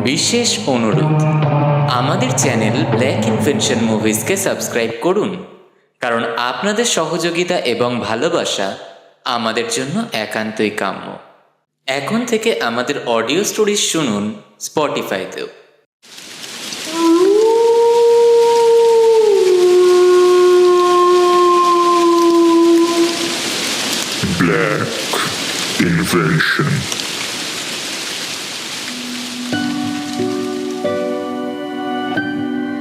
বিশেষ অনুরোধ, আমাদের চ্যানেল ব্ল্যাক ইনভেনশন মুভিজকে সাবস্ক্রাইব করুন, কারণ আপনাদের সহযোগিতা এবং ভালোবাসা আমাদের জন্য একান্তই কাম্য। এখন থেকে আমাদের অডিও স্টোরিজ শুনুন স্পটিফাইতেও। Black Invention.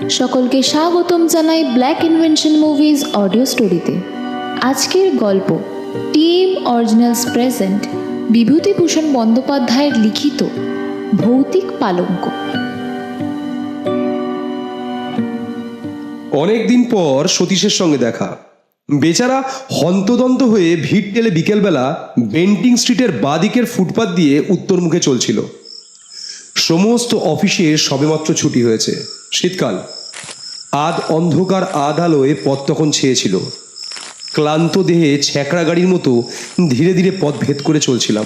সকলকে স্বাগতম জানাই ব্ল্যাক ইনভেনশন মুভিজ অডিও স্টোরিতে। আজকের গল্প টিম অরিজিনালস প্রেজেন্ট বিভূতিভূষণ বন্দ্যোপাধ্যায়ের লিখিত ভৌতিক পালঙ্ক। অনেকদিন পর সতীশের সঙ্গে দেখা। বেচারা হন্তদন্ত হয়ে ভিড় টেলে বিকেলবেলা বেন্টিং স্ট্রিটের বাঁদিকের ফুটপাত দিয়ে উত্তরমুখে চলছিল। সমস্ত অফিসে সবেমাত্র ছুটি হয়েছে। শীতকাল, আধ অন্ধকার আধ আলোয় পথ তখন ছেয়েছিল। ক্লান্ত দেহে ছ্যাঁকড়া গাড়ির মতো ধীরে ধীরে পথ ভেদ করে চলছিলাম।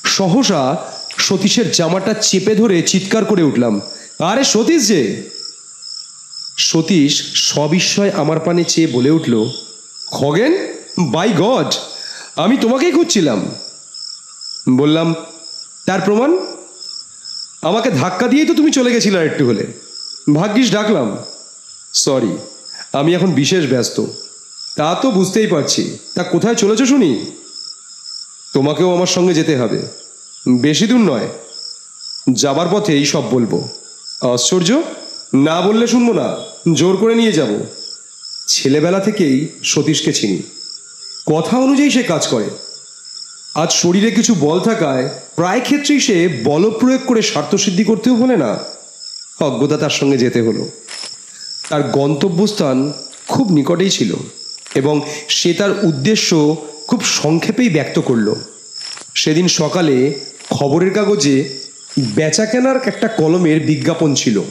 সহসা সতীশের জামাটা চেপে ধরে চিৎকার করে উঠলাম, আরে সতীশ যে! সতীশ সবিস্ময় আমার পানে চেয়ে বলে উঠল, খগেন, বাই গড, আমি তোমাকেই খুঁজছিলাম। বললাম, তার প্রমাণ? আমাকে ধাক্কা দিয়েই তো তুমি চলে গেছিলে আর একটু হলে। ভাগ্যিস ডাকলাম। সরি, আমি এখন বিশেষ ব্যস্ত। তা তো বুঝতেই পারছি। তা কোথায় চলেছ শুনি? তোমাকেও আমার সঙ্গে যেতে হবে। বেশি দূর নয়, যাবার পথেই সব বলবো। আশ্চর্য, না বললে শুনবো না, জোর করে নিয়ে যাব। ছেলেবেলা থেকেই সতীশকে চিনি, কথা অনুযায়ী সে কাজ করে। আজ শরীরে কিছু বল থাকায় প্রায় ক্ষেত্রেই সে বল প্রয়োগ করে স্বার্থসিদ্ধি করতেও বলে না। অজ্ঞতা তার সঙ্গে যেতে হলো। তার গন্তব্যস্থান খুব নিকটেই ছিল এবং সে তার উদ্দেশ্য খুব সংক্ষেপেই ব্যক্ত করল। সেদিন সকালে খবরের কাগজে বেচাকেনার একটা কলমের বিজ্ঞাপন ছিল।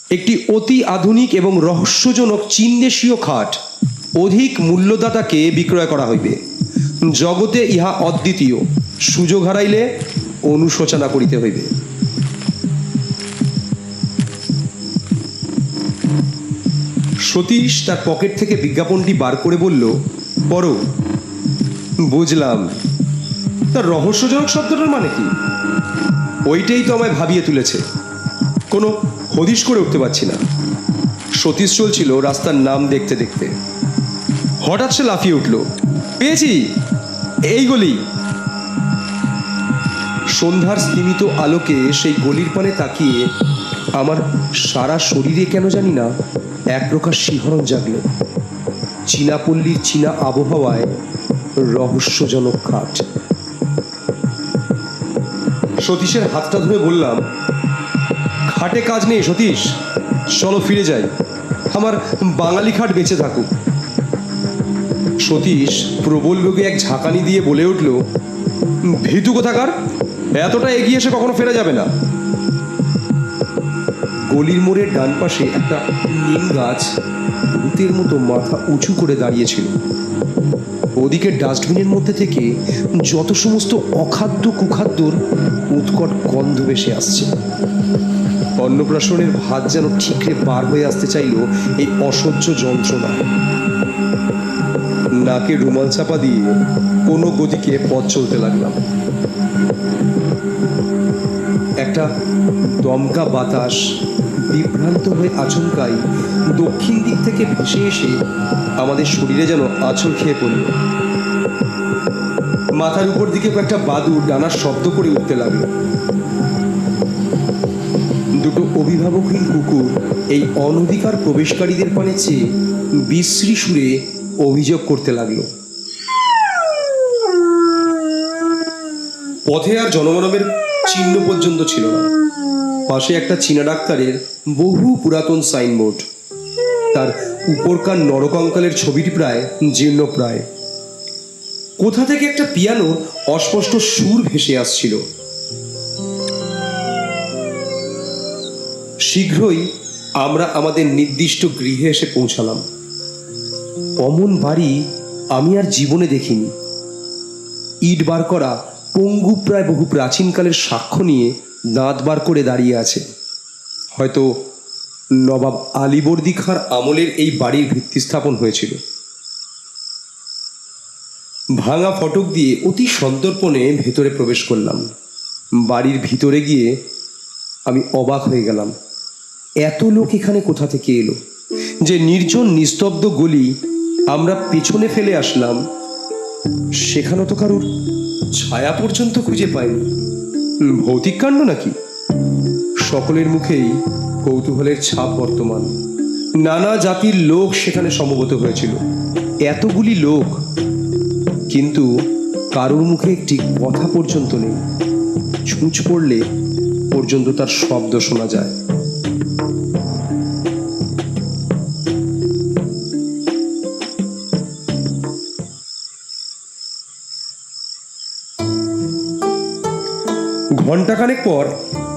একটি অতি আধুনিক এবং রহস্যজনক চীন দেশীয় খাট অধিক মূল্যদাতাকে বিক্রয় করা হইবে। জগতে ইহা অদ্বিতীয়, সুযোগ হারাইলে অনুশোচনা করিতে হইবে। সতীশ তার পকেট থেকে বিজ্ঞাপনটি বার করে বলল, পড়ো। বুঝলাম। তার রহস্যজনক শব্দটার মানে কি? ওইটাই তো আমায় ভাবিয়ে তুলেছে। কোনো হদিশ করে উঠতে পারছি না। সতীশ চলছিল রাস্তার নাম দেখতে দেখতে। হঠাৎ সে লাফিয়ে উঠল, পেয়েছি, এই গলি। সন্ধ্যার স্তিমিত আলোকে সেই গলির পানে তাকিয়ে আমার সারা শরীরে কেন জানি না এক প্রকার শিহরণ জাগল। চীনাপল্লীর চীনা আবহাওয়ায় রহস্যজনক খাট। সতীশের হাতটা ধরে বললাম, খাটে কাজ নেই সতীশ, চলো ফিরে যাই। আমার বাঙালি খাট বেঁচে থাকুক। সতীশ প্রবল বেগে এক ঝাঁকানি দিয়ে বলে উঠল, ভীতু কোথাকার, এতটা এগিয়ে এসে কখনো ফেরা যাবে না। গলির মোড়ের ডান পাশে একটা নিম গাছ ভূতের মতো মাথা উঁচু করে দাঁড়িয়েছিল। ওদিকে ডাস্টবিনের মধ্যে থেকে যত সমস্ত অখাদ্য কুখাদ্যর উৎকট গন্ধ ভেসে আসছে। অন্নপ্রাশনের ভাত যেন ঠিকরে পার হয়ে আসতে চাইল এই অসহ্য যন্ত্রণা। নাকে রুমাল চাপা দিয়ে কোনো গতিকে পথ চলতে লাগলাম। একটা দমকা বাতাস বিভ্রান্ত হয়ে আচমকাই দক্ষিণ দিক থেকে ভেসে এসে আমাদের শরীরে যেন আঁচড় খেয়ে পড়ল। মাথার উপর দিকে কয়েকটা বাদুড় ডানার শব্দ করে উঠতে লাগলো। দুটো অভিভাবকহীন কুকুর এই অনধিকার প্রবেশকারীদের পানে চেয়ে বিশ্রী সুরে অভিযোগ করতে লাগলো। পথে আর জনমানবের চিহ্ন পর্যন্ত ছিল না। পাশে একটা চীনা ডাক্তারের বহু পুরাতন সাইনবোর্ড। তার উপরকার নরকঙ্কালের ছবিটি প্রায় জীর্ণপ্রায়। কোথা থেকে একটা পিয়ানোর অস্পষ্ট সুর ভেসে আসছিল। শীঘ্রই আমরা আমাদের নির্দিষ্ট গৃহে এসে পৌঁছালাম। অমন বাড়ি আমি আর জীবনে দেখিনি। ইট বার করা পঙ্গু প্রায় বহু প্রাচীনকালের সাক্ষ্য নিয়ে দাঁত বার করে দাঁড়িয়ে আছে। হয়তো নবাব আলীবর্দী খাঁর আমলের এই বাড়ির ভিত্তি স্থাপন হয়েছিল। ভাঙা ফটক দিয়ে অতি সন্তর্পণে ভেতরে প্রবেশ করলাম। বাড়ির ভিতরে গিয়ে আমি অবাক হয়ে গেলাম, এত লোক এখানে কোথা থেকে এলো? যে নির্জন নিস্তব্ধ গলি আমরা পেছনে ফেলে আসলাম, সেখানে তো কারুর ছায়া পর্যন্ত খুঁজে পাইনি। ভৌতিক কাণ্ড নাকি? সকলের মুখেই কৌতূহলের ছাপ বর্তমান। নানা জাতির লোক সেখানে সমবেত হয়েছিল। এতগুলি লোক, কিন্তু কারোর মুখে একটি কথা পর্যন্ত নেই। ছুঁচ পড়লে পর্যন্ত তার শব্দ শোনা যায়। ঘণ্টাখানেক পর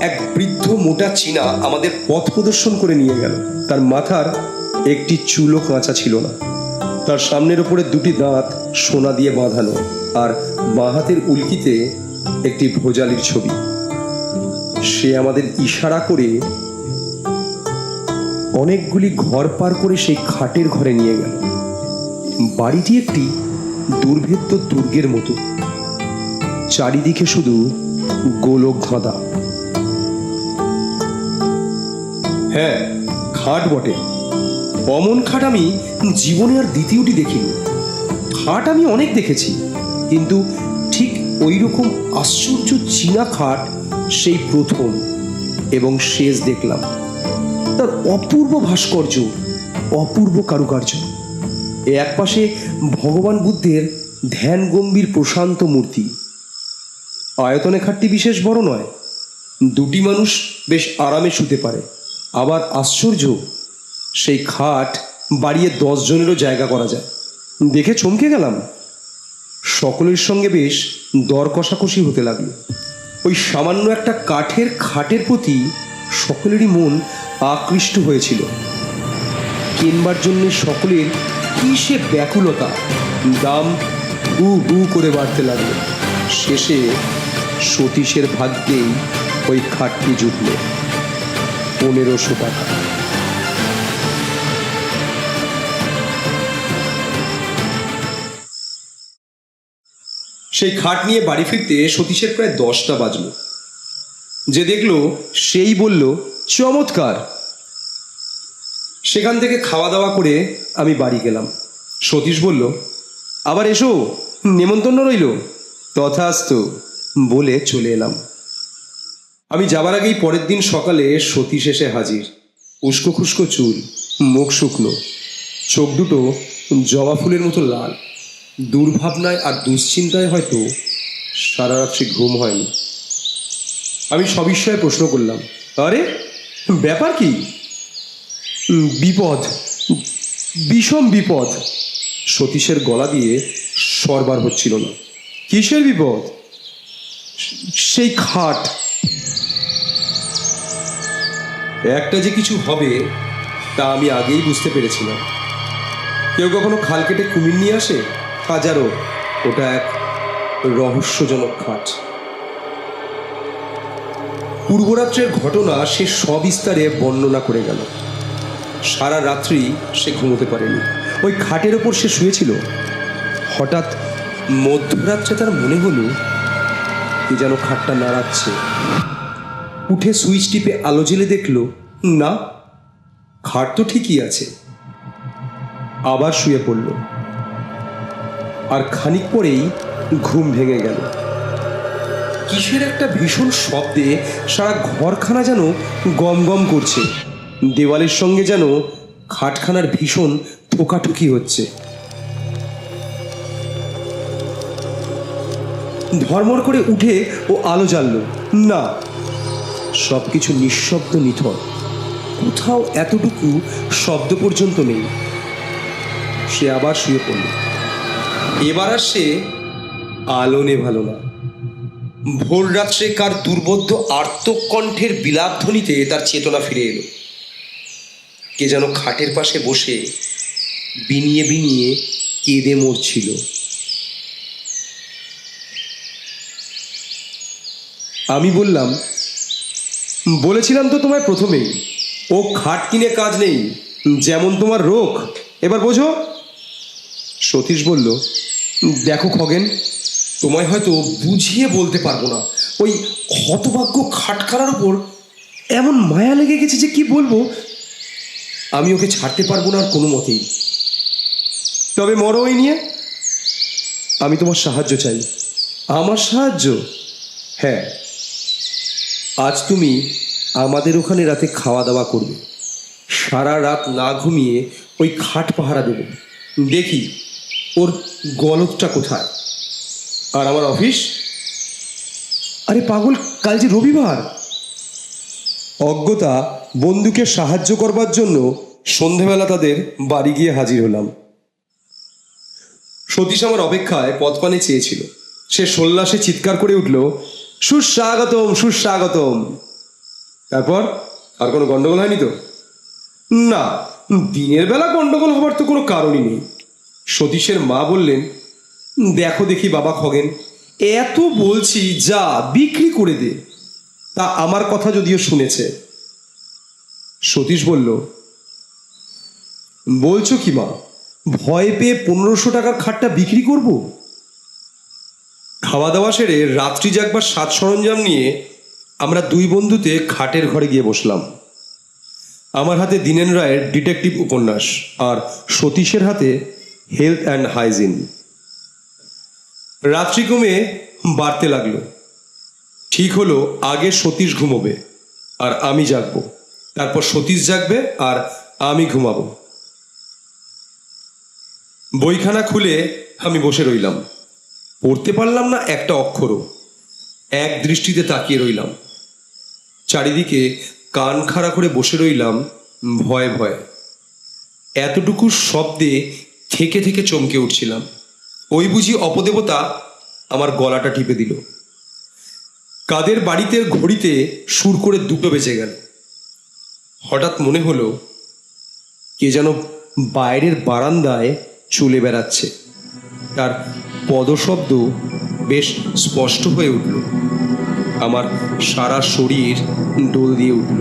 এক বৃদ্ধ মোটা চীনা আমাদের পথ প্রদর্শন করে নিয়ে গেল। তার মাথার একটি চুলও কাঁচা ছিল না। তার সামনের ওপরে দুটি দাঁত সোনা দিয়ে বাঁধানো, আর বাঁ হাতের উল্কিতে একটি ভোজালির ছবি। সে আমাদের ইশারা করে অনেকগুলি ঘর পার করে সেই খাটের ঘরে নিয়ে গেল। বাড়িটি একটি দুর্ভেদ্য দুর্গের মতো, চারিদিকে শুধু গোলক ধাঁধা। হ্যাঁ, খাট বটে। অমন খাট আমি জীবনে আর দ্বিতীয়টি দেখিনি। খাট আমি অনেক দেখেছি, কিন্তু ঠিক ওই রকম আশ্চর্য চীনা খাট সেই প্রথম এবং শেষ দেখলাম। তার অপূর্ব ভাস্কর্য, অপূর্ব কারুকার্য। এক পাশে ভগবান বুদ্ধের ধ্যান গম্ভীর প্রশান্ত মূর্তি। আয়তনে খাটটি বিশেষ বড় নয়, দুটি মানুষ বেশ আরামে শুতে পারে। আবার আশ্চর্য, সেই খাট বাড়িয়ে 10 জনেরও জায়গা করা যায়। দেখে চমকে গেলাম। সকলের সঙ্গে বেশ দর কষাকষি হতে লাগলো। ওই সামান্য একটা কাঠের খাটের প্রতি সকলেরই মন আকৃষ্ট হয়েছিল। কিনবার জন্য সকলের কি সে ব্যাকুলতা! দাম হু হু করে বাড়তে লাগলো। শেষে সতীশের ভাগ্যেই ওই খাটটি জুটল 1500 টাকা। সেই খাট নিয়ে বাড়ি ফিরতে সতীশের প্রায় 10টা বাজলো। যে দেখলো সেই বলল, চমৎকার। সেখান থেকে খাওয়া দাওয়া করে আমি বাড়ি গেলাম। সতীশ বলল, আবার এসো, নেমন্তন্ন রইল। তথাস্তু বলে চলে এলাম। আমি যাবার আগেই পরের দিন সকালে সতীশ এসে হাজির। উস্কো খুস্কো চুল, মুখ শুকনো, চোখ দুটো জবা ফুলের মতো লাল। দুর্ভাবনায় আর দুশ্চিন্তায় হয়তো সারা রাত্রি ঘুম হয়নি। আমি সবিস্ময়ে প্রশ্ন করলাম, আরে ব্যাপার কি? বিপদ, বিষম বিপদ। সতীশের গলা দিয়ে সরবার হচ্ছিল না। কিসের বিপদ? সেই খাট। একটা যে কিছু হবে তা আমি আগেই বুঝতে পেরেছিলাম। কেউ কখনো খাল কেটে কুমির নিয়ে আসে? হাজারো। ওটা এক রহস্যজনক খাট। পূর্বরাত্রের ঘটনা সে সবিস্তারে বর্ণনা করে গেল। সারা রাত্রি সে ঘুমোতে পারেনি। ওই খাটের ওপর সে শুয়েছিল। হঠাৎ মধ্যরাত্রে তার মনে হলো কি যেন খাটটা নাড়াচ্ছে। উঠে সুইচ টিপে আলো জ্বেলে দেখল, না, খাট তো ঠিকই আছে। আবার শুয়ে পড়ল, আর খানিক পরেই ঘুম ভেঙে গেল। কিসের একটা ভীষণ শব্দে সারা ঘরখানা যেন গম গম করছে। দেওয়ালের সঙ্গে যেন খাটখানার ভীষণ ঠোকাঠুকি হচ্ছে। ধর্মর করে উঠে ও আলো জ্বালল। না, সবকিছু নিঃশব্দ, নিথর। কোথাও এতটুকু শব্দ পর্যন্ত নেই। সে আবার শুয়ে পড়ল। এবার আর সে আলো নেভালো না। ভোর রাত্রে কার দুর্বোধ্য আর্তকণ্ঠের বিলাপধ্বনিতে তার চেতনা ফিরে এলো। কে যেন খাটের পাশে বসে বিনিয়ে বিনিয়ে কেঁদে মরছিল। আমি বললাম, বলেছিলাম তো তোমায় প্রথমেই, ও খাট কিনে কাজ নেই, যেমন তোমার রোগ, এবার বোঝো। সতীশ বলল, দেখো খগেন, তোমায় হয়তো বুঝিয়ে বলতে পারবো না, ওই হতভাগ্য খাটখানার ওপর এমন মায়া লেগে গেছে যে কি বলবো। আমি ওকে ছাড়তে পারবো না আর কোনো মতেই। তবে মরো ওই নিয়ে, আমি তোমার সাহায্য চাই। আমার সাহায্য? হ্যাঁ, আজ তুমি আমাদের ওখানে রাতে খাওয়া দাওয়া করবে, সারা রাত না ঘুমিয়ে ওই খাট পাহারা দেবে, দেখি ওর গলতটা কোথায়। আর আমার অফিস? আরে পাগল, কাল যে রবিবার। অজ্ঞতা বন্ধুকে সাহায্য করবার জন্য সন্ধেবেলা তাদের বাড়ি গিয়ে হাজির হলাম। সতীশ আমার অপেক্ষায় পদপানে চেয়েছিল। সে সোল্লাসে চিৎকার করে উঠল, সুস্বাগতম, সুস্বাগতম। তারপর আর কোনো গন্ডগোল হয়নি তো? না, দিনের বেলা গন্ডগোল হবার তো কোনো কারণই নেই। সতীশের মা বললেন, দেখো দেখি বাবা খগেন, এত বলছি যা বিক্রি করে দে। তা আমার কথা যদিও শুনেছে। সতীশ বলল, বলছো কি মা, ভয় পেয়ে 1500 টাকার খাটটা বিক্রি করব? খাওয়া দাওয়া সেরে রাত্রি জাগবার সাজ সরঞ্জাম নিয়ে আমরা দুই বন্ধুতে খাটের ঘরে গিয়ে বসলাম। আমার হাতে দীনেন রায়ের ডিটেকটিভ উপন্যাস, আর সতীশের হাতে হেলথ অ্যান্ড হাইজিন। রাত্রি কমে বাড়তে লাগলো। ঠিক হলো, আগে সতীশ ঘুমোবে আর আমি জাগবো, তারপর সতীশ জাগবে আর আমি ঘুমাবো। বইখানা খুলে আমি বসে রইলাম। পড়তে পারলাম না একটা অক্ষরও। এক দৃষ্টিতে তাকিয়ে রইলাম। চারিদিকে কান খাড়া করে বসে রইলাম ভয়ে ভয়ে। এতটুকু শব্দে থেকে থেকে চমকে উঠছিলাম। ওই বুঝি অপদেবতা আমার গলাটা টিপে দিল। কাদের বাড়িতে ঘড়িতে সুর করে 2টো বেজে গেল। হঠাৎ মনে হলো কে যেন বাইরের বারান্দায় চলে বেড়াচ্ছে। তার পদশব্দ বেশ স্পষ্ট হয়ে উঠল। আমার সারা শরীর দোল দিয়ে উঠল,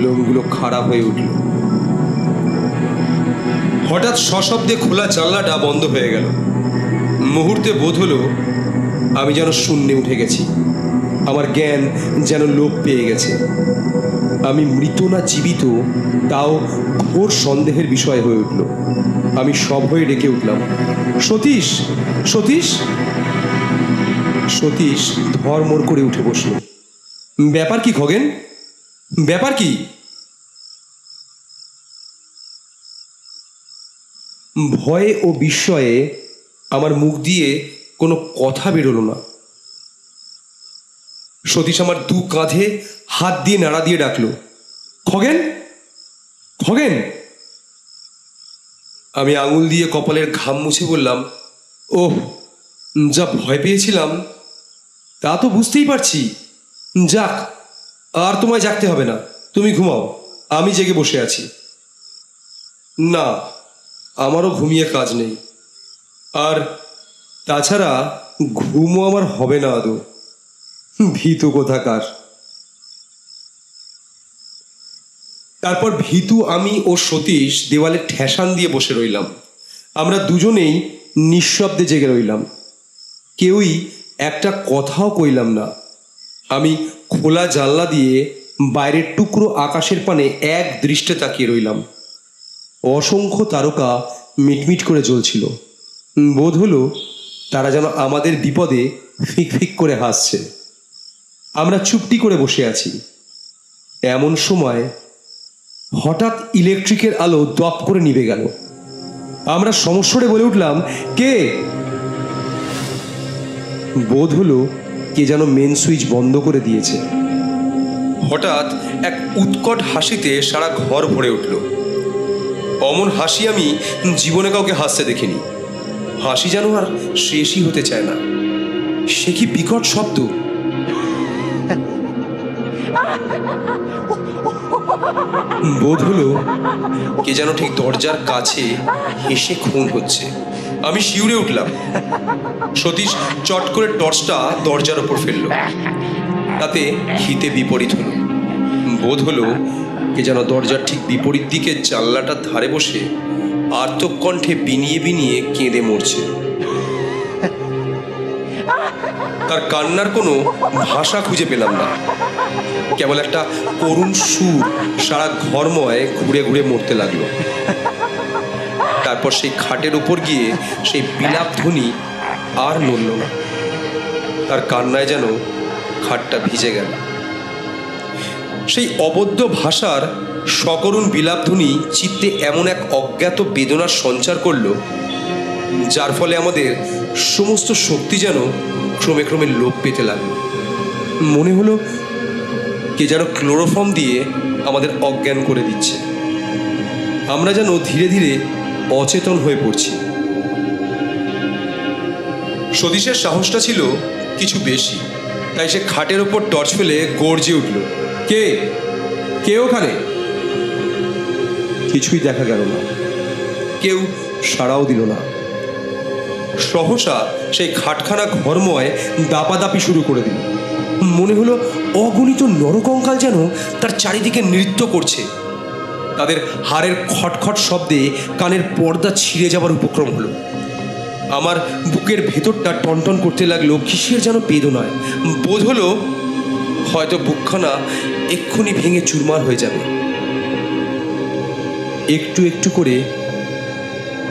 লোমগুলো খাড়া হয়ে উঠল। হঠাৎ সশব্দে খোলা জানলাটা বন্ধ হয়ে গেল। মুহূর্তে বোধ হলো আমি যেন শূন্যে উঠে গেছি। আমার জ্ঞান যেন লোপ পেয়ে গেছে। আমি মৃত না জীবিত তাও ঘোর সন্দেহের বিষয় হয়ে উঠল। আমি সভয়ে ডেকে উঠলাম, সতীশ, সতীশ। সতীশ ধর্মর করে উঠে বসল। ব্যাপার কি খগেন, ব্যাপার কি? ভয়ে ও বিস্ময়ে আমার মুখ দিয়ে কোনো কথা বেরোলো না। সতীশ আমার 2 কাঁধে হাত দিয়ে নাড়া দিয়ে ডাকলো, খগেন, খগেন। আমি আঙুল দিয়ে কপালের ঘাম মুছে বললাম, ওহ, যা ভয় পেয়েছিলাম তা তো বুঝতেই পারছি। যাক, আর তোমায় জাগতে হবে না, তুমি ঘুমাও, আমি জেগে বসে আছি। না, আমারও ঘুমিয়ে কাজ নেই। আর তাছাড়া ঘুমও আমার হবে না আদৌ। ভীতু কোথাকার। তারপর ভীতু আমি ও সতীশ দেওয়ালে ঠেসান দিয়ে বসে রইলাম। আমরা দুজনেই নিঃশব্দে জেগে রইলাম। কেউই একটা কথাও কইলাম না। আমি খোলা জানলা দিয়ে বাইরের টুকরো আকাশের পানে এক দৃষ্টে তাকিয়ে রইলাম। অসংখ্য তারকা মিটমিট করে জ্বলছিল। বোধ হলো তারা যেন আমাদের বিপদে ফিক ফিক করে হাসছে। আমরা চুপটি করে বসে আছি। এমন সময় হঠাৎ ইলেকট্রিকের আলো দপ করে নিভে গেল। আমরা সমস্বরে বলে উঠলাম, কে? বোধ হলো কে যেন মেন সুইচ বন্ধ করে দিয়েছে। হঠাৎ এক উৎকট হাসিতে সারা ঘর ভরে উঠল। অমন হাসি আমি জীবনে কাউকে হাসতে দেখিনি। হাসি যেন আর শেষই হতে চায় না। সে কি বিকট শব্দ! বোধ হলো কে যেন ঠিক দরজার কাছে হেসে খুন হচ্ছে। আমি শিউরে উঠলাম। সতীশ চট করে টর্চটা দরজার ওপর ফেললো। তাতে হিতে বিপরীত হলো। বোধ হলো কে যেন দরজার ঠিক বিপরীত দিকে জানলাটার ধারে বসে আর্তকণ্ঠে বিনিয়ে বিনিয়ে কেঁদে মরছে। তার কান্নার কোনো ভাষা খুঁজে পেলাম না, কেবল একটা করুণ সুর সারা ঘরময় ঘুরে ঘুরে মরতে লাগলো। তারপর সেই খাটের উপর গিয়ে সেই বিলাপ ধ্বনি আর নড়ল না। তার কান্নায় যেন খাটটা ভিজে গেল। সেই অবদ্ধ ভাষার সকরুণ বিলাপধ্বনি চিত্তে এমন এক অজ্ঞাত বেদনার সঞ্চার করল, যার ফলে আমাদের সমস্ত শক্তি যেন ক্রমে ক্রমে লোপ পেতে লাগলো। মনে হলো কে যেন ক্লোরোফর্ম দিয়ে আমাদের অজ্ঞান করে দিচ্ছে। আমরা যেন ধীরে ধীরে অচেতন হয়ে পড়ছি। সতীশের সাহসটা ছিল কিছু বেশি, তাই সে খাটের ওপর টর্চ ফেলে গর্জে উঠল, কে কে ওখানে? কিছুই দেখা গেল না, কেউ সাড়াও দিল না। সহসা সেই খাটখানা ঘরময় দাপাদাপি শুরু করে দিল। মনে হলো অগণিত নরকঙ্কাল যেন তার চারিদিকে নৃত্য করছে। তাদের হাড়ের খটখট শব্দে কানের পর্দা ছিঁড়ে যাবার উপক্রম হলো। আমার বুকের ভেতরটা টনটন করতে লাগলো কিসের যেন বেদনায়। বোধ হলো হয়তো বুকখানা এক্ষুনি ভেঙে চুরমার হয়ে যাবে। একটু একটু করে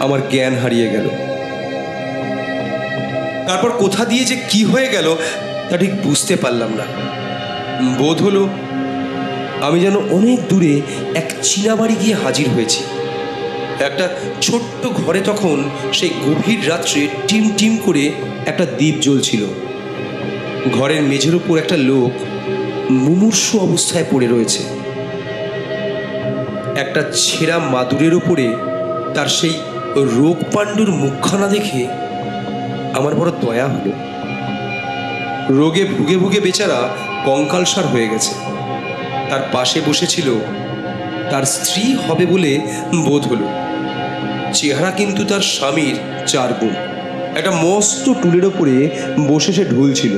আমার জ্ঞান হারিয়ে গেল। তারপর কোথা দিয়ে যে কি হয়ে গেল তা ঠিক বুঝতে পারলাম না। বোধ হলো আমি যেন অনেক দূরে এক চীনা বাড়ি গিয়ে হাজির হয়েছি। একটা ছোট্ট ঘরে তখন সেই গভীর রাত্রে টিম টিম করে একটা দ্বীপ জ্বলছিল। ঘরের মেঝের উপর একটা লোক মুমূর্ষু অবস্থায় পড়ে রয়েছে। একটা ছেঁড়া মাদুরের ওপরে তার সেই রোগ পাণ্ডুর মুখখানা দেখে আমার বড় দয়া হলো। রোগে ভুগে ভুগে বেচারা কঙ্কালসার হয়ে গেছে। তার পাশে বসেছিল তার স্ত্রী হবে বলে বোধ হলো। চেহারা কিন্তু তার স্বামীর 4 গুণ। একটা মস্ত টুলের ওপরে বসে সে ঢুলছিল।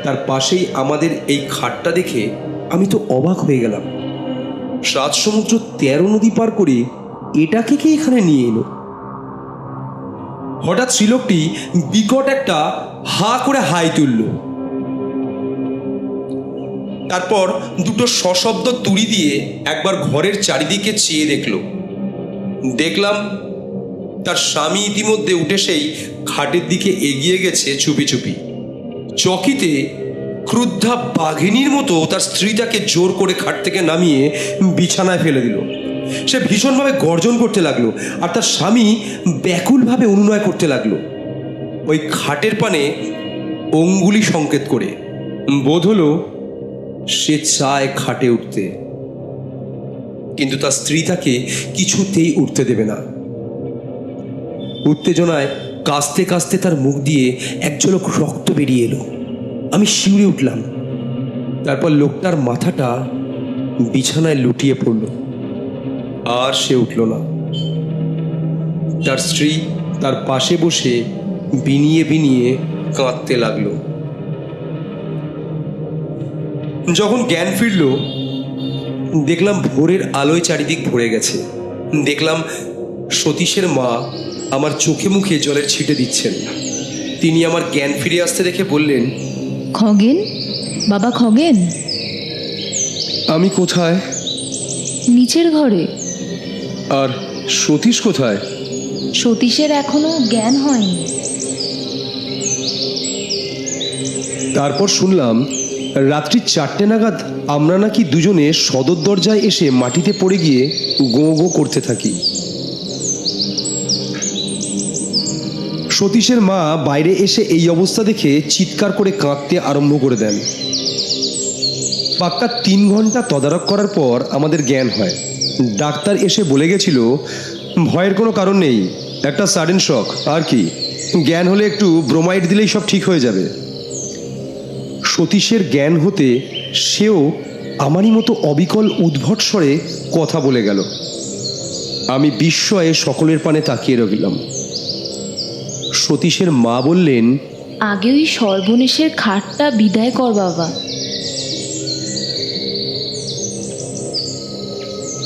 তার পাশেই আমাদের এই খাটটা দেখে আমি তো অবাক হয়ে গেলাম। 7 সমুদ্র 13 নদী পার করে এটাকে কে এখানে নিয়ে এলো? হঠাৎ শ্রীলোকটি বিকট একটা হা করে হাই তুলল। তারপর দুটো সশব্দ তুড়ি দিয়ে একবার ঘরের চারিদিকে চেয়ে দেখলাম তার স্বামী ইতিমধ্যে উঠে সেই খাটের দিকে এগিয়ে গেছে চুপি চুপি। চকিতে ক্রুদ্ধা বাঘিনীর মতো তার স্ত্রীটাকে জোর করে খাট থেকে নামিয়ে বিছানায় ফেলে দিল। সে ভীষণভাবে গর্জন করতে লাগলো, আর তার স্বামী ব্যাকুলভাবে অনুনয় করতে লাগলো, ওই খাটের পানে অঙ্গুলি সংকেত করে। বোধ হলো সে চায় খাটে উঠতে, কিন্তু তার স্ত্রী তাকে কিছুতেই উঠতে দেবে না। উত্তেজনায় কাঁচতে কাঁচতে তার মুখ দিয়ে এক ঝলক রক্ত বেরিয়ে এলো। আমি শিউরে উঠলাম। তারপর লোকটার মাথাটা বিছানায় লুটিয়ে পড়ল, আর সে উঠল না। তার স্ত্রী তার পাশে বসে বিনিয়ে বিনিয়ে কাঁদতে লাগলো। যখন জ্ঞান ফিরল, দেখলাম ভোরের আলোয় চারিদিক ভরে গেছে। দেখলাম সতীশের মা আমার চোখে মুখে জলের ছিটে দিচ্ছেন। তিনি আমার জ্ঞান ফিরে আসতে দেখে বললেন, খগেন, বাবা খগেন। আমি কোথায়? নিচের ঘরে। আর সতীশ কোথায়? সতীশের এখনো জ্ঞান হয়নি। তারপর শুনলাম রাত্রি 4টে নাগাদ আমরা নাকি দুজনে সদর দরজায় এসে মাটিতে পড়ে গিয়ে গো গো করতে থাকি। সতীশের মা বাইরে এসে এই অবস্থা দেখে চিৎকার করে কাঁদতে আরম্ভ করে দেন। পাক্কা 3 ঘন্টা তদারক করার পর আমাদের জ্ঞান হয়। ডাক্তার এসে বলে গেছিল ভয়ের কোনো কারণ নেই, একটা সাডেন শক, আর কি। জ্ঞান হলে একটু ব্রোমাইড দিলেই সব ঠিক হয়ে যাবে। সতীশের জ্ঞান হতে সেও আমারই মতো অবিকল উদ্ভট স্বরে কথা বলে গেল। আমি বিস্ময়ে সকলের পানে তাকিয়ে রইলাম। সতীশের মা বললেন, আগে ওই সর্বনেশের খাটটা বিদায় কর বাবা।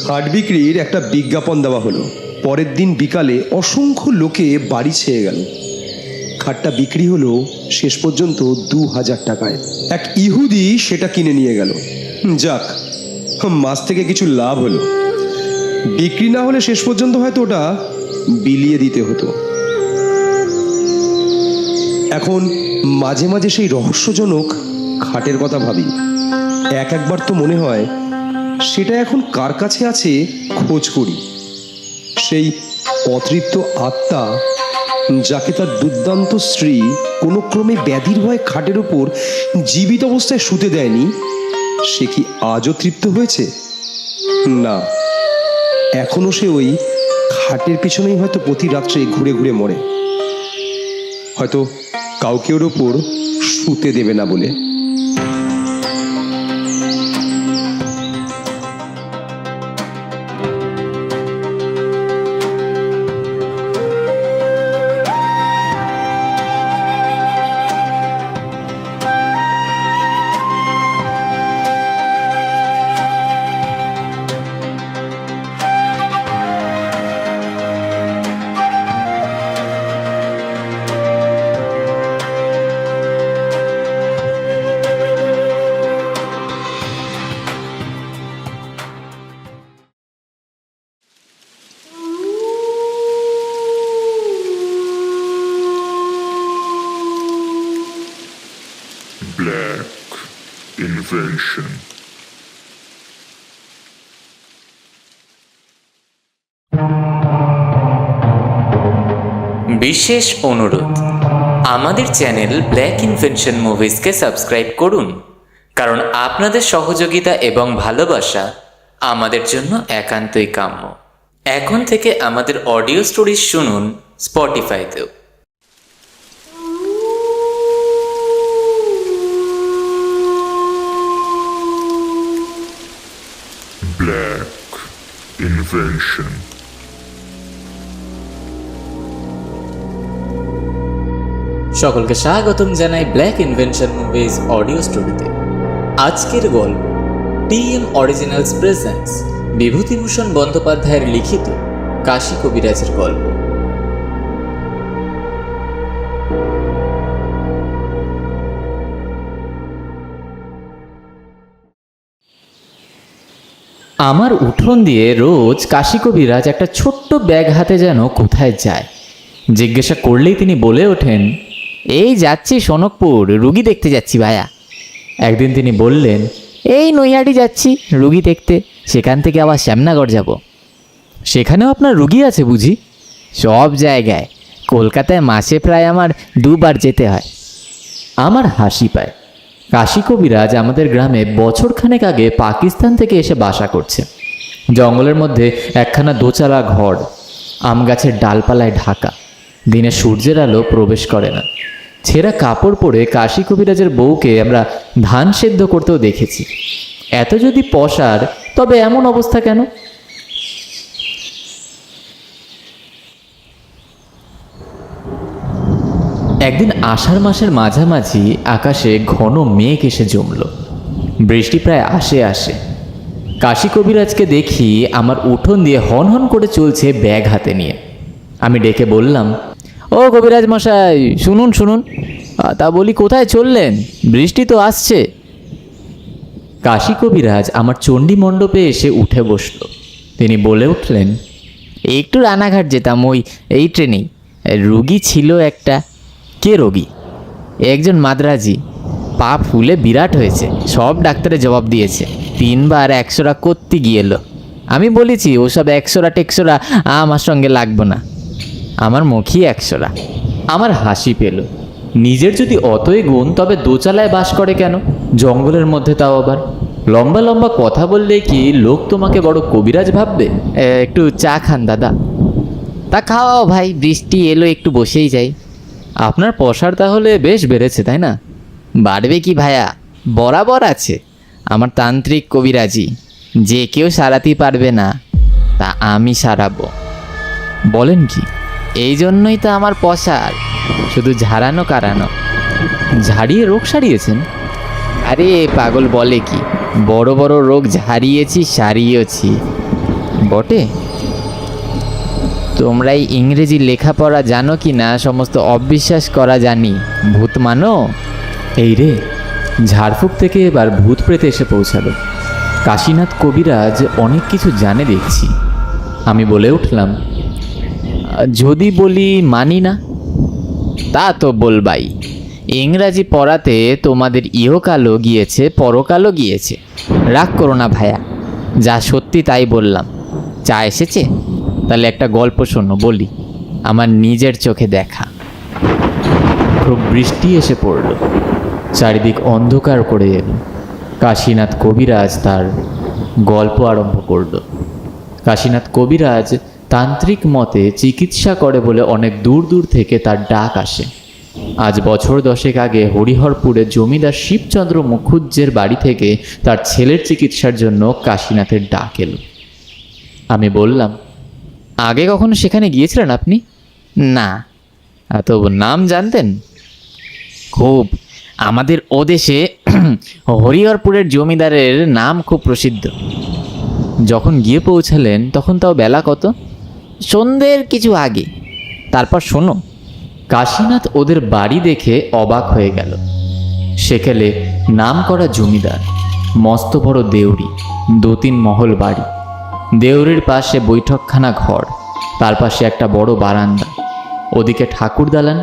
খাট বিক্রির একটা বিজ্ঞাপন দেওয়া হলো। পরের দিন বিকালে অসংখ্য লোকে বাড়ি ছেয়ে গেল। খাটটা বিক্রি হলো শেষ পর্যন্ত 2000 টাকায়। এক ইহুদি সেটা কিনে নিয়ে গেল। যাক, মাছ থেকে কিছু লাভ হলো। বিক্রি না হলে শেষ পর্যন্ত হয়তো ওটা বিলিয়ে দিতে হতো। এখন মাঝে মাঝে সেই রহস্যজনক খাটের কথা ভাবি। একবার তো মনে হয় সেটা এখন কার কাছে আছে খোঁজ করি। সেই অতৃপ্ত আত্মা যাকে তার দুর্দান্ত স্ত্রী কোনো ক্রমে ব্যাধির ভয়ে খাটের ওপর জীবিত অবস্থায় শুতে দেয়নি, সে কি আজও তৃপ্ত হয়েছে? না, এখনো সে ওই খাটের পিছনেই হয়তো প্রতি রাত্রে ঘুরে ঘুরে মরে, হয়তো কাউকে ওর ওপর শুতে দেবে না বলে। Black Invention. বিশেষ অনুরোধ, আমাদের চ্যানেল ব্ল্যাক ইনভেনশন মুভিজকে সাবস্ক্রাইব করুন, কারণ আপনাদের সহযোগিতা এবং ভালোবাসা আমাদের জন্য একান্তই কাম্য। এখন থেকে আমাদের অডিও স্টোরি শুনুন স্পটিফাইতেও। Black Invention. সকলকে স্বাগতম জানাই ব্ল্যাক ইনভেনশন মুভিজ অডিও স্টোরিতে। আজকের গল্প টিএম অরিজিনালস প্রেজেন্টস বিভূতিভূষণ বন্দ্যোপাধ্যায়ের লিখিত কাশী কবিরাজের গল্প। আমার উঠোন দিয়ে রোজ কাশী কবিরাজ একটা ছোট্ট ব্যাগ হাতে যেন কোথায় যায়। জিজ্ঞাসা করলেই তিনি বলে ওঠেন, এই যাচ্ছি সোনকপুর, রুগী দেখতে যাচ্ছি ভায়া। একদিন তিনি বললেন, এই নৈহাটি যাচ্ছি রুগী দেখতে, সেখান থেকে আবার শ্যামনগর যাব। সেখানেও আপনার রুগী আছে বুঝি? সব জায়গায়, কলকাতায় মাসে প্রায় আমার 2 বার যেতে হয়। আমার হাসি পায়। কাশী কবিরাজ আমাদের গ্রামে বছরখানেক আগে পাকিস্তান থেকে এসে বাসা করছে। জঙ্গলের মধ্যে একখানা দোচালা ঘর, আম গাছের ডালপালায় ঢাকা, দিনে সূর্যের আলো প্রবেশ করে না। ছেঁড়া কাপড় পরে কাশী কবিরাজের বউকে আমরা ধান সেদ্ধ করতেও দেখেছি। এত যদি পসার, তবে এমন অবস্থা কেন? একদিন আষাঢ় মাসের মাঝামাঝি আকাশে ঘন মেঘ এসে জমল। বৃষ্টি প্রায় আসে। কাশী কবিরাজকে দেখি আমার উঠোন দিয়ে হন হন করে চলছে ব্যাগ হাতে নিয়ে। আমি ডেকে বললাম, ও কবিরাজ মশাই, শুনুন। তা বলি, কোথায় চললেন? বৃষ্টি তো আসছে। কাশী কবিরাজ আমার চণ্ডী মণ্ডপে এসে উঠে বসল। তিনি বলে উঠলেন, একটু রানাঘাট যেতাম, এই ট্রেনেই। রুগী ছিল একটা। কে রোগী? একজন মাদ্রাজি, পা ফুলে বিরাট হয়েছে। সব ডাক্তারে জবাব দিয়েছে, 3 বার 100 করতে গিয়েল। আমি বলেছি, ওসব 100 টেকশোরা আমার সঙ্গে লাগবো না, আমার মুখই 100। আমার হাসি পেল। নিজের যদি অতই গুণ, তবে দোচালায় বাস করে কেন? জঙ্গলের মধ্যে, তাও আবার। লম্বা লম্বা কথা বললে কি লোক তোমাকে বড় কবিরাজ ভাববে? একটু চা খান দাদা। তা খাওয়াও ভাই, বৃষ্টি এলো, একটু বসেই যাই। আপনার পসার তাহলে বেশ বেড়েছে, তাই না? বাড়বে কি ভায়া, বরাবর আছে। আমার তান্ত্রিক কবিরাজি, যে কেউ সারাতে পারবে না, তা আমি সারাবো। বলেন কি? এই জন্যই তো আমার পসার, শুধু ঝাড়ানো কারানো। ঝাড়িয়ে রোগ সারিয়েছেন? আরে পাগল বলে কি, বড় বড় রোগ ঝাড়িয়েছি, সারিয়েছি। বটে? তোমরাই ইংরেজি লেখাপড়া জানো কি না সমস্ত অবিশ্বাস করা জানি, ভূত মানো। এই রে, ঝাড়ফুঁক থেকে এবার ভূত প্রেতে এসে পৌঁছালো। কাশীনাথ কবিরাজ অনেক কিছু জানে দেখছি। আমি বলে উঠলাম, যদি বলি মানি না, তা তো বলবাই। ইংরাজি পড়াতে তোমাদের ইহকালও গিয়েছে, পরকালও গিয়েছে। রাগ করো না ভায়া, যা সত্যি তাই বললাম। চা এসেছে? তাহলে একটা গল্প শোনো, বলি, আমার নিজের চোখে দেখা। খুব বৃষ্টি এসে পড়ল, চারিদিক অন্ধকার করে এল। কাশীনাথ কবিরাজ তার গল্প আরম্ভ করল। কাশীনাথ কবিরাজ তান্ত্রিক মতে চিকিৎসা করে বলে অনেক দূর দূর থেকে তার ডাক আসে। আজ বছর 10 আগে হরিহরপুরে জমিদার শিবচন্দ্র মুখুজ্জের বাড়ি থেকে তার ছেলের চিকিৎসার জন্য কাশীনাথের ডাক এলো। আমি বললাম, আগে কখনো সেখানে গিয়েছিলেন আপনি? না। তো নাম জানতেন? খুব। আমাদের ওদেশে হরিহরপুরের জমিদারের নাম খুব প্রসিদ্ধ। যখন গিয়ে পৌঁছালেন তখন তাও বেলা কত? সন্ধ্যের কিছু আগে। তারপর শোনো। কাশীনাথ ওদের বাড়ি দেখে অবাক হয়ে গেল। সেকেলে নাম করা জমিদার, মস্ত বড় দেউরি, 2-3 মহল বাড়ি। দেউরির পাশে বৈঠকখানা ঘর, তার পাশে একটা বড় বারান্দা, ওদিকে ঠাকুর দালান,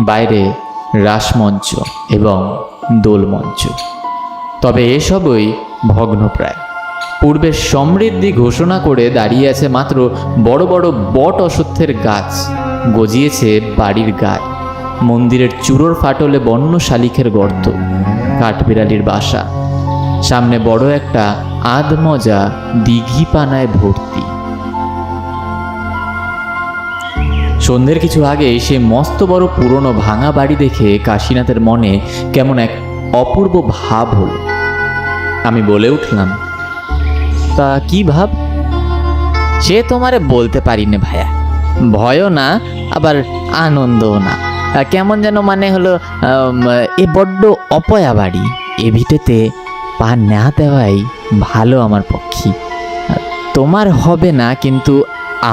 বাইরে রাসমঞ্চ এবং দোলমঞ্চ। তবে এসবই ভগ্নপ্রায়। পূর্বের সমৃদ্ধি ঘোষণা করে দাঁড়িয়ে আছে মাত্র বড় বড় বট অশ্বত্থের গাছ গজিয়েছে বাড়ির গায়ে। মন্দিরের চূড়োর ফাটলে বন্য শালিখের গর্ত, কাঠবিড়ালির বাসা, সামনে বড় একটা আধমজা দিঘি পানায় ভর্তি। সন্ধ্যের কিছু আগে সে মস্ত বড় পুরনো ভাঙা বাড়ি দেখে কাশীনাথের মনে কেমন এক অপূর্ব ভাব হল। আমি বলে উঠলাম, তা কি ভাব? সে তোমারে বলতে পারি না ভাইয়া। ভয়ও না, আবার আনন্দও না। কেমন যেন মানে হলো, এ বড্ড অপয়া বাড়ি। এ ভিটেতে পা না দেওয়াই ভালো আমার পক্ষে। তোমার হবে না, কিন্তু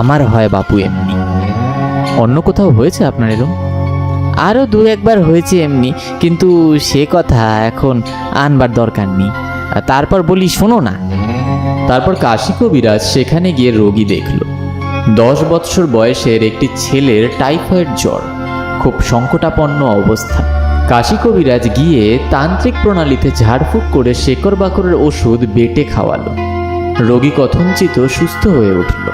আমার হয় বাপু এমনি। অন্য কোথাও হয়েছে আপনার এরকম? আরও 2-1বার হয়েছে এমনি, কিন্তু সে কথা এখন আনবার দরকার নেই। তারপর বলি, শোনো না। তারপর কাশী কবিরাজ সেখানে গিয়ে রোগী দেখল। 10 বৎসর বয়সের একটি ছেলের টাইফয়েড জ্বর, খুব সংকটাপন্ন অবস্থা। কাশী কবিরাজ গিয়ে তান্ত্রিক প্রণালীতে ঝাড়ফুঁক করে শেকড় বাকড়ের ওষুধ বেটে খাওয়ালো। রোগী কথঞ্চিত সুস্থ হয়ে উঠল।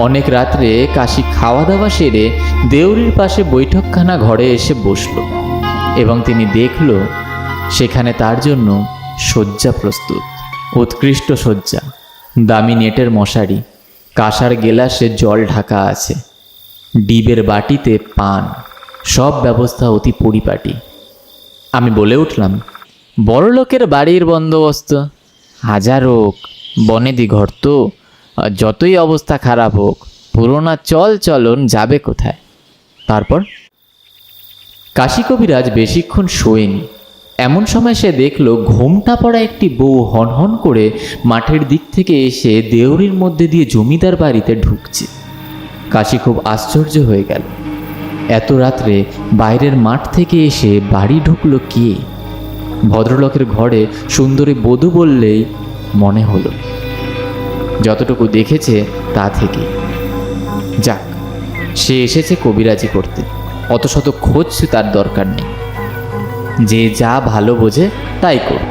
অনেক রাত্রে কাশী খাওয়া দাওয়া সেরে দেউরির পাশে বৈঠকখানা ঘরে এসে বসল এবং তিনি দেখল সেখানে তার জন্য শয্যা প্রস্তুত। উৎকৃষ্ট শয্যা, দামি নেটের মশারি, কাঁসার গেলাসে জল ঢাকা আছে, ডিবের বাটিতে পান, সব ব্যবস্থা অতি পরিপাটি। আমি বলে উঠলাম, বড় লোকের বাড়ির বন্দোবস্ত। হাজার হোক, বনেদি ঘর তো, যতই অবস্থা খারাপ হোক, পুরোনা চলন যাবে কোথায়? তারপর কাশী কবিরাজ বেশিক্ষণ শোয়নি। এমন সময় সে দেখল ঘোমটা পড়া একটি বউ হনহন করে মাঠের দিক থেকে এসে দেউরির মধ্যে দিয়ে জমিদার বাড়িতে ঢুকছে। কাশী খুব আশ্চর্য হয়ে গেল। এত রাত্রে বাইরের মাঠ থেকে এসে বাড়ি ঢুকলো কে? ভদ্রলোকের ঘরে সুন্দরী বধূ বললেই মনে হলো। যতটুকু দেখেছে তা থেকে যাক, সে এসেছে কবিরাজি করতে, অত শত খোঁজ তার দরকার নেই। যে যা ভালো বোঝে তাই কর।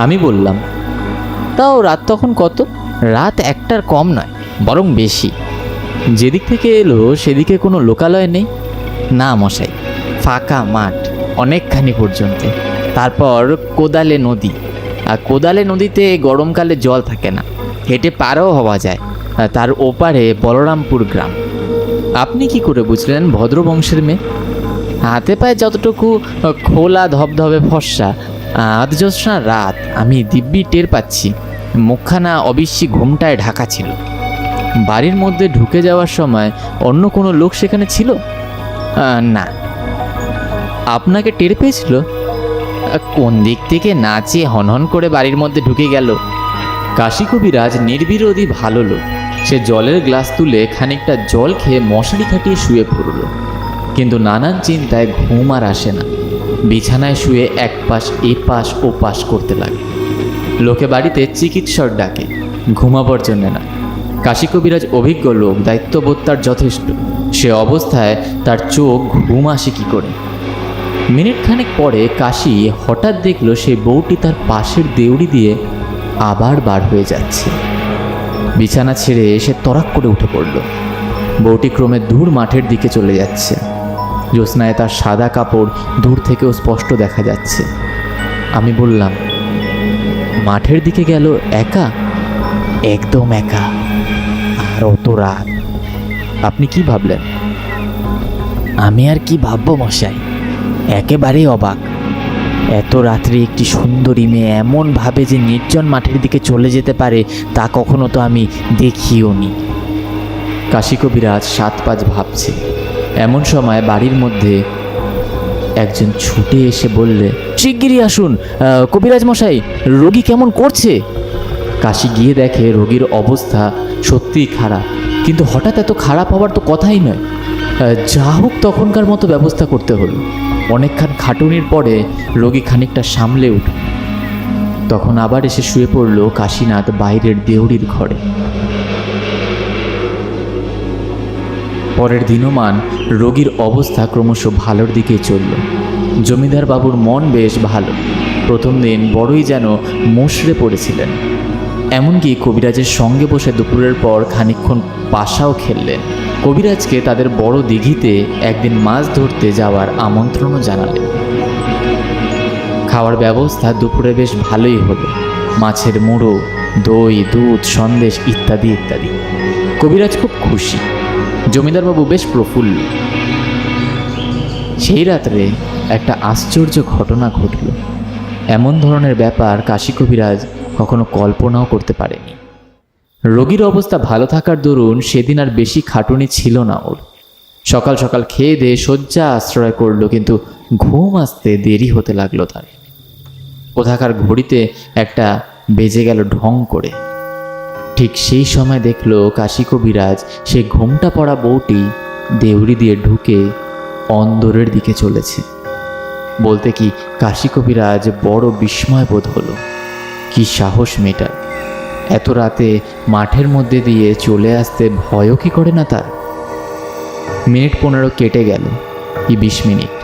আমি বললাম, তাও রাত তখন কত? রাত 1টার কম নয়, বরং বেশি। যেদিক থেকে এলো সেদিকে কোনো লোকালয় নেই? না মশাই, ফাঁকা মাঠ অনেকখানি পর্যন্ত। তারপর কোদালে নদী, আর কোদালে নদীতে গরমকালে জল থাকে না, হেঁটে পারও হওয়া যায়। তার ওপারে বলরামপুর গ্রাম। আপনি কি করে বুঝলেন ভদ্রবংশের মেয়ে? হাতে পায়ে যতটুকু খোলা ধবধবে ফর্সা, আধজ্যোৎস্না রাত, আমি দিব্যি টের পাচ্ছি। মুখখানা অবিশ্বাসী ঘোমটায় ঢাকা ছিল। বাড়ির মধ্যে ঢুকে যাওয়ার সময় অন্য কোনো লোক সেখানে ছিল? না। আপনাকে টের পেয়েছিল? কোন দিক থেকে নাচিয়ে হনহন করে বাড়ির মধ্যে ঢুকে গেল। কাশী কবিরাজ নির্বিরোধী ভালো লোক। সে জলের গ্লাস তুলে খানিকটা জল খেয়ে মশারি খাটিয়ে শুয়ে পড়ল। কিন্তু নানান চিন্তায় ঘুম আর আসে না। বিছানায় শুয়ে এক পাশ এপাশ ওপাশ করতে লাগে। লোকে বাড়িতে চিকিৎসক ডাকে, ঘুমাবার জন্যে না। কাশী কবিরাজ অভিজ্ঞ লোক, দায়িত্ববোধ তার যথেষ্ট। সে অবস্থায় তার চোখ ঘুম আসে কী করে? মিনিট খানেক পরে কাশী হঠাৎ দেখল সেই বউটি তার পাশের দেউড়ি দিয়ে আবার বার হয়ে যাচ্ছে। বিছানা ছেড়ে সে তরাক করে উঠে পড়ল। বউটি ক্রমে দূর মাঠের দিকে চলে যাচ্ছে। জ্যোৎস্নায় তার সাদা কাপড় দূর থেকেও স্পষ্ট দেখা যাচ্ছে। আমি বললাম, মাঠের দিকে গেল একা? একদম একা, আর অত রাত। আপনি কি ভাবলেন? আমি আর কি ভাববো মশাই, একেবারেই অবাক। এত রাত্রে একটি সুন্দরী মেয়ে এমন ভাবে যে নির্জন মাঠের দিকে চলে যেতে পারে, তা কখনো তো আমি দেখিও নি। কাশী কবিরাজ 7-5 ভাবছে। এমন সময় বাড়ির মধ্যে একজন ছুটে এসে বললে, শিগগিরই আসুন, কবিরাজ মশাই, রোগী কেমন করছে। কাশী গিয়ে দেখে রোগীর অবস্থা সত্যিই খারাপ, কিন্তু হঠাৎ এত খারাপ হওয়ার তো কথাই নয়। যা হোক তখনকার মতো ব্যবস্থা করতে হলো। অনেকক্ষণ খাটুনির পরে রোগী খানিকটা সামলে উঠল। তখন আবার এসে শুয়ে পড়ল কাশীনাথ বাইরের দেউড়ির ঘরে। পরের দিনমান রোগীর অবস্থা ক্রমশ ভালোর দিকে চলল। জমিদার বাবুর মন বেশ ভালো। প্রথম দিন বড়ই যেন মশরে পড়েছিলেন। এমনকি কবিরাজের সঙ্গে বসে দুপুরের পর খানিকক্ষণ পাশাও খেললেন। কবিরাজকে তাদের বড় দিঘিতে একদিন মাছ ধরতে যাওয়ার আমন্ত্রণও জানালেন। খাওয়ার ব্যবস্থা দুপুরে বেশ ভালোই হলো। মাছের মুড়ো, দই, দুধ, সন্দেশ ইত্যাদি ইত্যাদি। কবিরাজ খুব খুশি, জমিদারবাবু বেশ প্রফুল্ল। সেই রাত্রে একটা আশ্চর্য ঘটনা ঘটল। এমন ধরনের ব্যাপার কাশী কবিরাজ কখনো কল্পনাও করতে পারেনি। রোগীর অবস্থা ভালো থাকার দরুন সেদিন আর বেশি খাটুনি ছিল না ওর। সকাল সকাল খেয়ে দিয়ে শয্যা আশ্রয় করলো, কিন্তু ঘুম আসতে দেরি হতে লাগলো তার। কোথাকার ঘড়িতে একটা বেজে গেল ঢং করে। ঠিক সেই সময় দেখলো কাশী কবিরাজ সে ঘুমটা পড়া বউটি দেউড়ি দিয়ে ঢুকে অন্দরের দিকে চলেছে। বলতে কি কাশী কবিরাজ বড় বিস্ময় বোধ হলো। কি সাহস মেয়েটার! এত রাতে মাঠের মধ্যে দিয়ে চলে আসতে ভয়ও কি করে না তার? মিনিট 15 কেটে গেল, কি 20 মিনিট।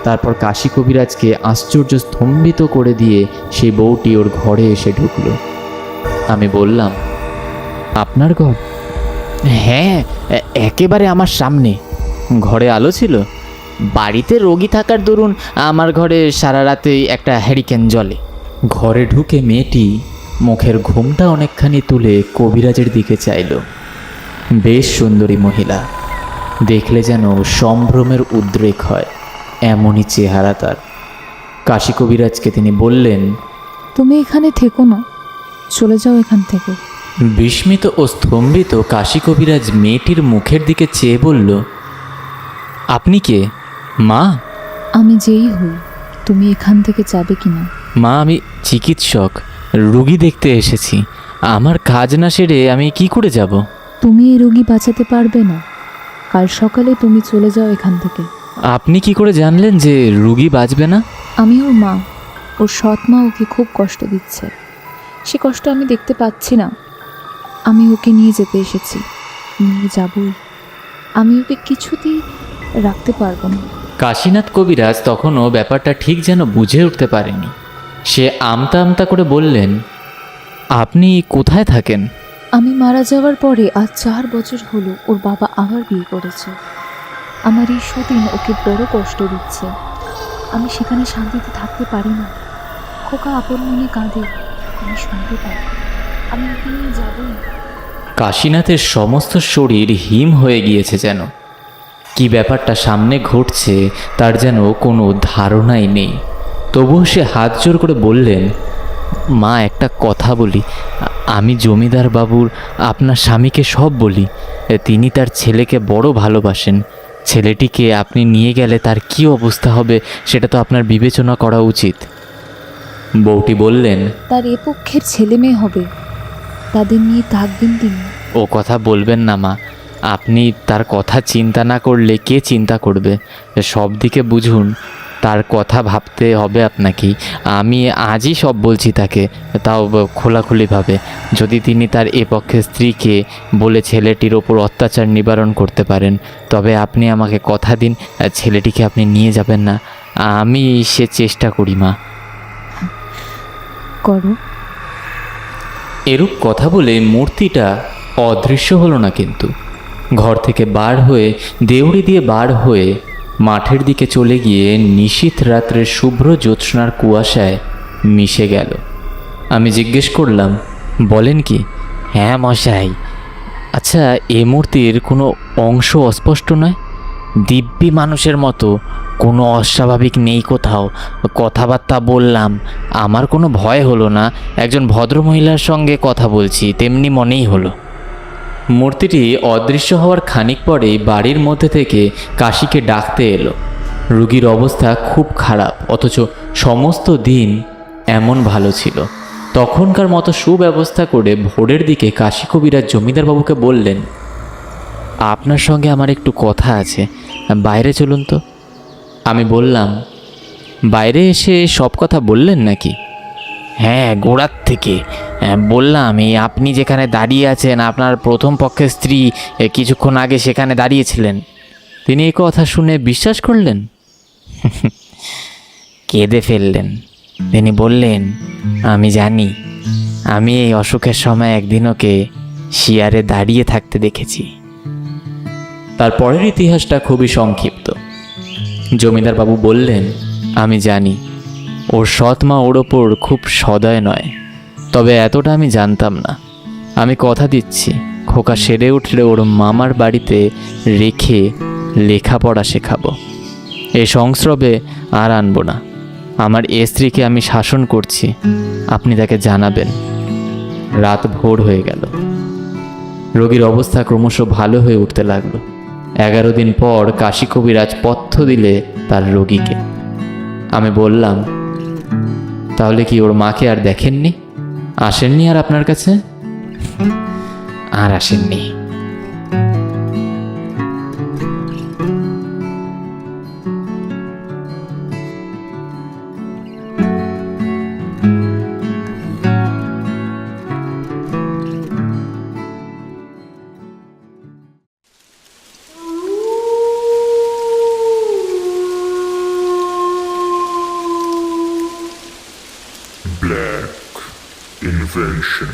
তারপর কাশী কবিরাজকে আশ্চর্য স্তম্ভিত করে দিয়ে সেই বউটি ওর ঘরে এসে ঢুকলো। আমি বললাম, আপনার ঘর? হ্যাঁ, একেবারে আমার সামনে। ঘরে আলো ছিল? বাড়িতে রোগী থাকার দরুন আমার ঘরে সারা রাতেই একটা হ্যারিকেন জ্বলে। ঘরে ঢুকে মেয়েটি মুখের ঘুমটা অনেকখানি তুলে কবিরাজের দিকে চাইল। বেশ সুন্দরী মহিলা, দেখলে যেন সম্ভ্রমের উদ্রেক হয়, এমনই চেহারা তার। কাশী কবিরাজকে তিনি বললেন, তুমি এখানে থেকো না, চলে যাও এখান থেকে। বিস্মিত ও স্তম্ভিত কাশী কবিরাজ মেয়েটির মুখের দিকে চেয়ে বলল, আপনি কে মা? আমি যেই হই, তুমি এখান থেকে যাবে কিনা? মা, আমি চিকিৎসক, রুগী দেখতে এসেছি। আমার কাজ না সেরে আমি কি করে যাব? তুমি এই রোগী বাঁচাতে পারবে না। কাল সকালে তুমি চলে যাও এখান থেকে। আপনি কি করে জানলেন যে রুগী বাঁচবে না? আমি ওর মা, ওর সৎ মা ওকে খুব কষ্ট দিচ্ছে। সে কষ্ট আমি দেখতে পাচ্ছি না। আমি ওকে নিয়ে যেতে এসেছি, নিয়ে যাবই। আমি ওকে কিছুতেই রাখতে পারবো না। কাশীনাথ কবিরাজ তখনও ব্যাপারটা ঠিক যেন বুঝে উঠতে পারেনি। সে আমতা আমতা করে বললেন, আপনি কোথায় থাকেন? আমি মারা যাওয়ার পরে আজ 4 বছর হলো ওর বাবা আবার বিয়ে করেছে। আমার এই সতীন ওকে বড় কষ্ট দিচ্ছে। আমি সেখানে শান্তিতে থাকতে পারি না। খোকা আপন মনে কাঁদে, আমি শুনতে পাই। আমি ওকে নিয়ে যাবই। কাশীনাথের সমস্ত শরীর হিম হয়ে গিয়েছে যেন। কি ব্যাপারটা সামনে ঘটছে তার যেন কোনো ধারণাই নেই। তবুও সে হাত জোর করে বললেন, মা, একটা কথা বলি। আমি জমিদার বাবুর আপনার স্বামীকে সব বলি। তিনি তার ছেলেকে বড় ভালোবাসেন, ছেলেটিকে আপনি নিয়ে গেলে তার কি অবস্থা হবে সেটা তো আপনার বিবেচনা করা উচিত। বউটি বললেন, তার এ পক্ষের ছেলে মেয়ে হবে, তাদের নিয়ে থাকবেন তিনি। ও কথা বলবেন না মা, আপনি তার কথা চিন্তা না করলে কে চিন্তা করবে? সব দিকে বুঝুন, তার কথা ভাবতে হবে আপনাকেই। আমি আজই সব বলছি তাকে, তাও খোলাখুলিভাবে। যদি তিনি তার এ পক্ষের স্ত্রীকে বলে ছেলেটির ওপর অত্যাচার নিবারণ করতে পারেন, তবে আপনি আমাকে কথা দিন ছেলেটিকে আপনি নিয়ে যাবেন না। আমি সে চেষ্টা করি মা। করো। এরূপ কথা বলে মূর্তিটা অদৃশ্য হলো না, কিন্তু ঘর থেকে বার হয়ে দেউড়ি দিয়ে বার হয়ে মাঠের দিকে চলে গিয়ে নিশীথ রাত্রের শুভ্র জ্যোৎস্নার কুয়াশায় মিশে গেল। আমি জিজ্ঞেস করলাম, বলেন কি? হ্যাঁ মশাই। আচ্ছা, এ মূর্তির কোনো অংশ অস্পষ্ট নয়? দিব্যি মানুষের মতো, কোনো অস্বাভাবিক নেই কোথাও। কথাবার্তা বললাম, আমার কোনো ভয় হলো না। একজন ভদ্রমহিলার সঙ্গে কথা বলছি তেমনি মনেই হলো। মূর্তিটি অদৃশ্য হওয়ার খানিক পরেই বাড়ির মধ্যে থেকে কাশিকে ডাকতে এলো। রোগীর অবস্থা খুব খারাপ, অথচ সমস্ত দিন এমন ভালো ছিল। তখনকার মতো সুব্যবস্থা করে ভোরের দিকে কাশী কবিরাজ জমিদারবাবুকে বললেন, আপনার সঙ্গে আমার একটু কথা আছে, বাইরে চলুন তো। আমি বললাম, বাইরে এসে সব কথা বললেন নাকি? হ্যাঁ, গোড়ার থেকে বললাম। এই আপনি যেখানে দাঁড়িয়ে আছেন, আপনার প্রথম পক্ষের স্ত্রী কিছুক্ষণ আগে সেখানে দাঁড়িয়েছিলেন। তিনি এই কথা শুনে বিশ্বাস করলেন, কেঁদে ফেললেন। তিনি বললেন, আমি জানি, আমি এই অসুখের সময় একদিন ওকে শিয়ারে দাঁড়িয়ে থাকতে দেখেছি। তারপরের ইতিহাসটা খুবই সংক্ষিপ্ত। জমিদারবাবু বললেন, আমি জানি ওর সৎ মা ওর ওপর খুব সদয় নয়, তবে এতটা আমি জানতাম না। আমি কথা দিচ্ছি, খোকা সেরে উঠলে ওর মামার বাড়িতে রেখে লেখাপড়া শেখাবো। এই সংস্রবে আর আনবো না। আমার এ স্ত্রীকে আমি শাসন করছি, আপনি তাকে জানাবেন। রাত ভোর হয়ে গেল। রোগীর অবস্থা ক্রমশ ভালো হয়ে উঠতে লাগলো। 11 দিন পর কাশী কবিরাজ পথ্য দিলে তার রোগীকে। আমি বললাম, তাহলে কি ওর মাকে আর দেখেননি? আসেননি আর আপনার কাছে? আর আসেননি। Black Invention.